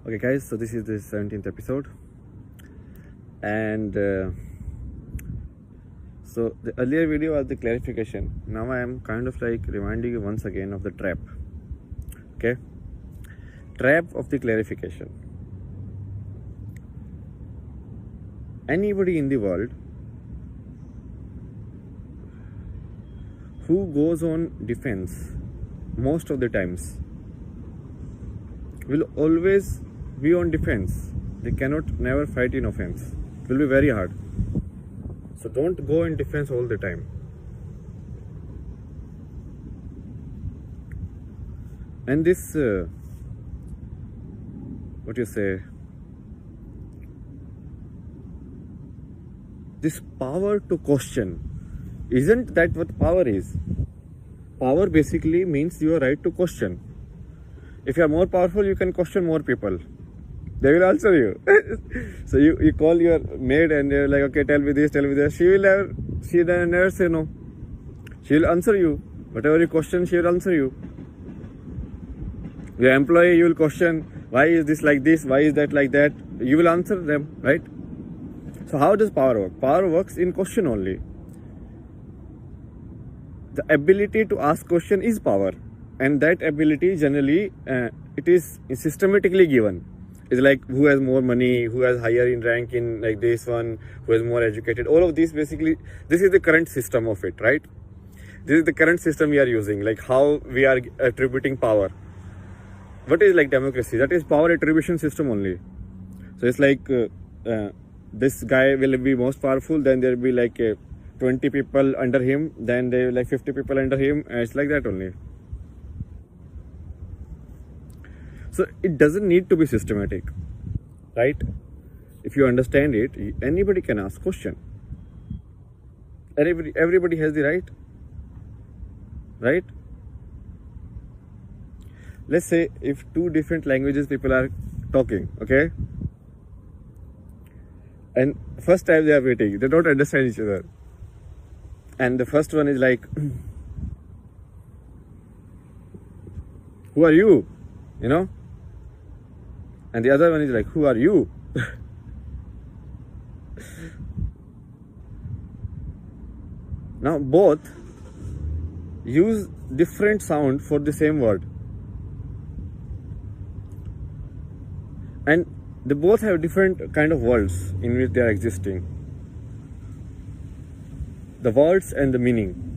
Okay guys, so this is the 17th episode, and so the earlier video was the clarification. Now I am kind of like reminding you once again of the trap. Okay, trap of the clarification. Anybody in the world who goes on defense most of the times will always be on defense. They cannot never fight in offense. It will be very hard. So don't go in defense all the time. And this what you say, this power to question, isn't that what power is? Power basically means your right to question. If you are more powerful, you can question more people. They will answer you. So you call your maid and you're like, okay, tell me this, tell me that. She then never say no. She will answer you. Whatever you question, she will answer you. Your employee, you will question, why is this like this? Why is that like that? You will answer them, right? So how does power work? Power works in question only. The ability to ask question is power. And that ability generally, it is systematically given. It's like who has more money, who has higher in rank in like this one, who is more educated. All of these basically, this is the current system of it, right? This is the current system we are using, like how we are attributing power. What is like democracy? That is power attribution system only. So it's like this guy will be most powerful, then there will be like 20 people under him, then there will be like 50 people under him, and it's like that only. So it doesn't need to be systematic, right? If you understand it, anybody can ask question. Everybody has the right? Let's say if two different languages people are talking, okay? And first time they are meeting, they don't understand each other. And the first one is like, who are you? You know? And the other one is like, who are you? Now both use different sound for the same word. And they both have different kind of worlds in which they are existing. The words and the meaning.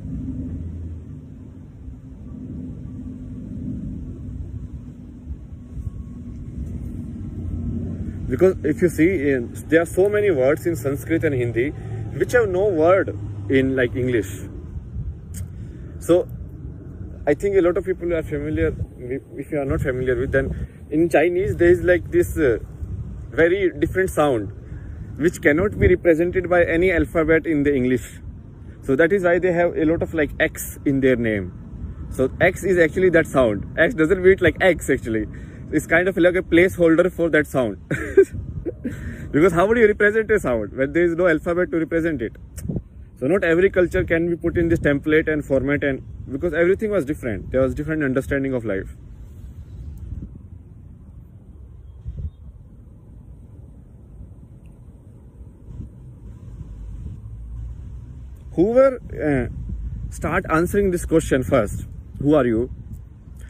Because if you see, there are so many words in Sanskrit and Hindi which have no word in like English. So I think a lot of people are familiar. If you are not familiar with, then in Chinese there is like this very different sound which cannot be represented by any alphabet in the English. So that is why they have a lot of like X in their name. So X is actually that sound. X doesn't mean like X actually. It's kind of like a placeholder for that sound. Because how would you represent a sound when there is no alphabet to represent it? So not every culture can be put in this template and format, and because everything was different. There was different understanding of life. Whoever start answering this question first, who are you?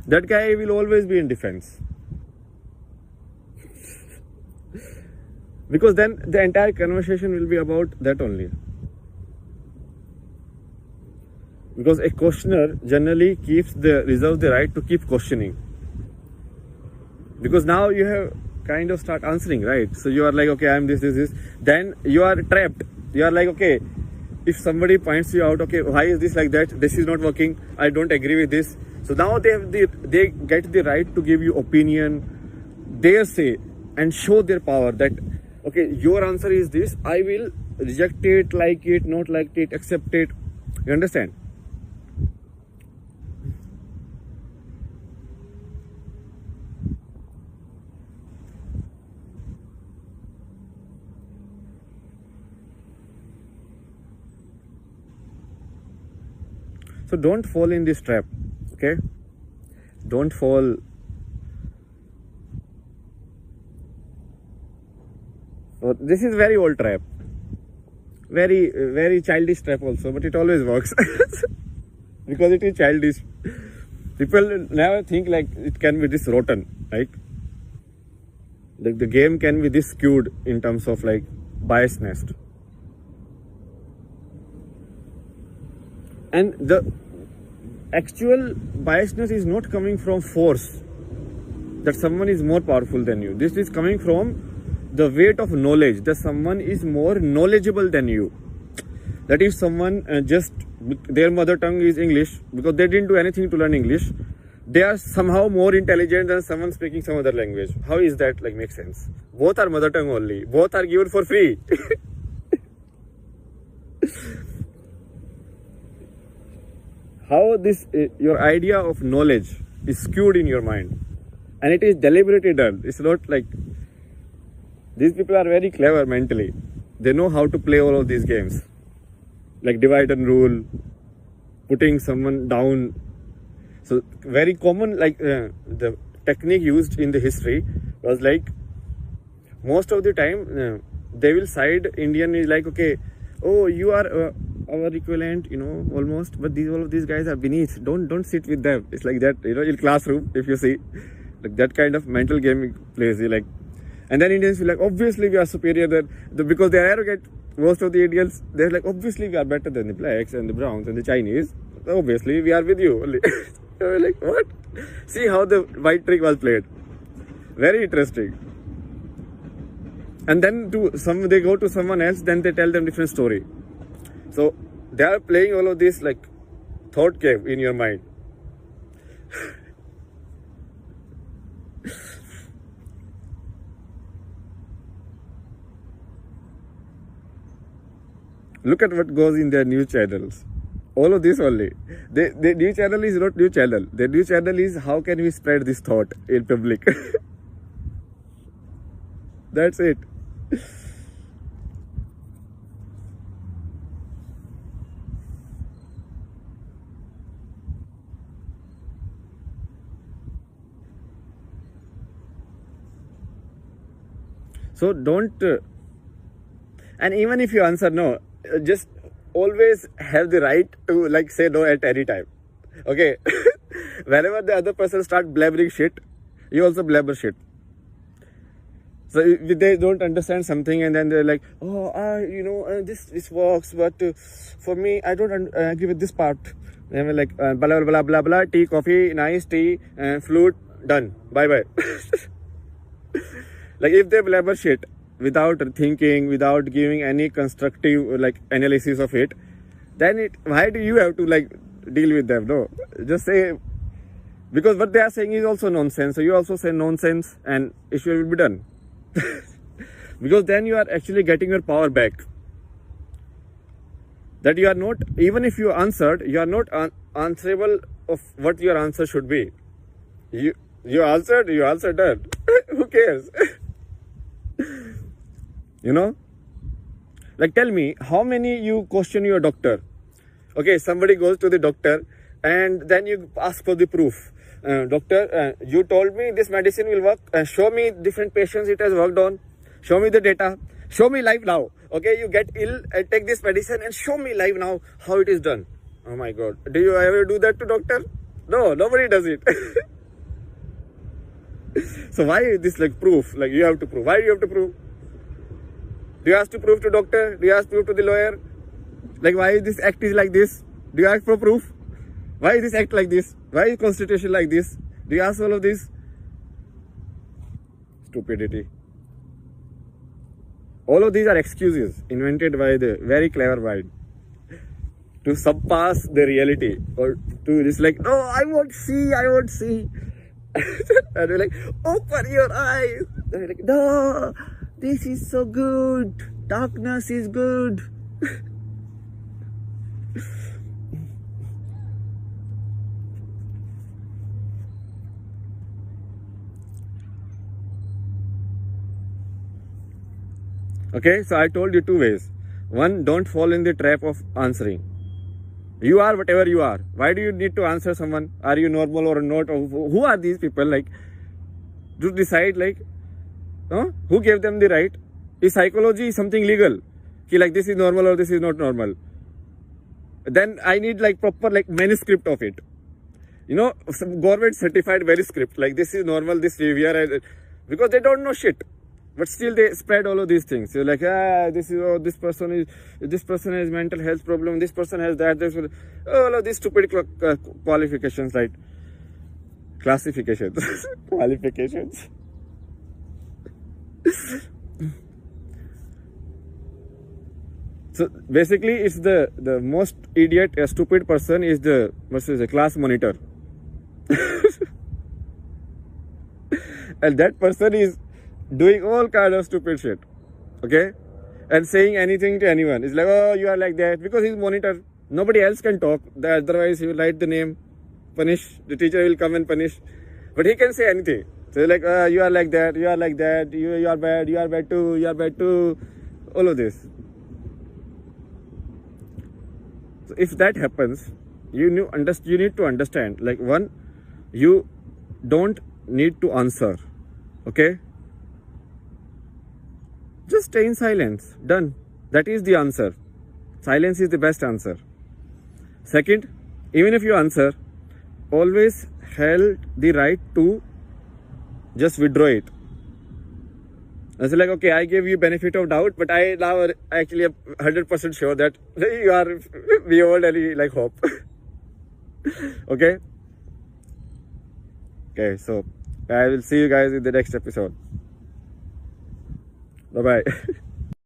That guy will always be in defense. Because then the entire conversation will be about that only. Because a questioner generally reserves the right to keep questioning. Because now you have kind of start answering, right? So you are like, okay, I am this. Then you are trapped. You are like, okay, if somebody points you out, okay, why is this like that? This is not working. I don't agree with this. So now they get the right to give you opinion, their say, and show their power that, okay, your answer is this. I will reject it, like it, not like it, accept it. You understand? So don't fall in this trap, okay? Don't fall So this is very old trap. Very childish trap also, but it always works. Because it is childish. People never think like it can be this rotten, right? Like the game can be this skewed in terms of like biasness. And the actual biasness is not coming from force, that someone is more powerful than you. This is coming from the weight of knowledge, that someone is more knowledgeable than you. That if someone just their mother tongue is English, because they didn't do anything to learn English, they are somehow more intelligent than someone speaking some other language. How is that like make sense? Both are mother tongue only. Both are given for free. How this your idea of knowledge is skewed in your mind, and it is deliberately done. It's not like these people are very clever mentally. They know how to play all of these games, like divide and rule, putting someone down. So very common, like the technique used in the history was like most of the time they will side Indian is like, okay, oh, you are our equivalent, you know, almost, but all of these guys are beneath. Don't sit with them. It's like that, you know, in classroom, if you see, like that kind of mental game plays. You like, and then Indians feel like obviously we are superior because they are arrogant. Most of the Indians, they're like, obviously we are better than the blacks and the browns and the Chinese. Obviously we are with you only. We're like, what? See how the white trick was played. Very interesting. And then they go to someone else, then they tell them different story. So they are playing all of this like thought game in your mind. Look at what goes in their news channels. All of this only. The news channel is not news channel. The news channel is how can we spread this thought in public. That's it. So don't, and even if you answer no, just always have the right to like say no at any time. Okay. Whenever the other person start blabbering shit, you also blabber shit. So if they don't understand something and then they're like, oh, this works, but for me, I don't agree with this part. And we're like, blah, blah, blah, blah, blah, tea, coffee, nice tea, flute, done. Bye, bye. Like if they blabber shit without thinking, without giving any constructive like analysis of it, then why do you have to like deal with them? No, just say, because what they are saying is also nonsense. So you also say nonsense and issue will be done. Because then you are actually getting your power back. That you are not, even if you answered, you are not answerable of what your answer should be. You answered done. Who cares? You know, like tell me how many you question your doctor. Okay, somebody goes to the doctor and then you ask for the proof. Doctor, you told me this medicine will work. Show me different patients it has worked on. Show me the data. Show me live now. Okay, you get ill and take this medicine and show me live now how it is done. Oh my God. Do you ever do that to doctor? No, nobody does it. So why is this like proof? Like you have to prove. Why do you have to prove? Do you ask to prove to doctor? Do you ask to prove to the lawyer? Like why is this act is like this? Do you ask for proof? Why is this act like this? Why is constitution like this? Do you ask all of this? Stupidity. All of these are excuses invented by the very clever mind to surpass the reality, or to just like, no, I won't see. And we're like, open your eyes. And we're like, no, this is so good. Darkness is good. Okay, so I told you two ways. One, don't fall in the trap of answering. You are whatever you are. Why do you need to answer someone? Are you normal or not? Or who are these people? Like, to decide, like, who gave them the right? is psychology something legal? Like this is normal or this is not normal? Then I need like proper like manuscript of it. Some government certified manuscript, like this is normal, this behavior, because they don't know shit. But still they spread all of these things. You're like, this person has mental health problem, this person has that, all of these stupid qualifications, right? Classifications. Qualifications. So basically, it's the most idiot, stupid person is the class monitor. And that person is doing all kind of stupid shit, okay, and saying anything to anyone. It's like, oh, you are like that, because he's monitor. Nobody else can talk. Otherwise, he will write the name, punish. The teacher will come and punish, but he can say anything. So like, you are like that, you are like that, you are bad, you are bad too, you are bad too. All of this. So if that happens, you need to understand. Like, one, you don't need to answer, okay? Just stay in silence. Done. That is the answer. Silence is the best answer. Second, even if you answer, always held the right to just withdraw it. It's like, okay, I gave you benefit of doubt, but I now actually am 100% sure that you are beyond any like hope. Okay? Okay, so I will see you guys in the next episode. Bye-bye.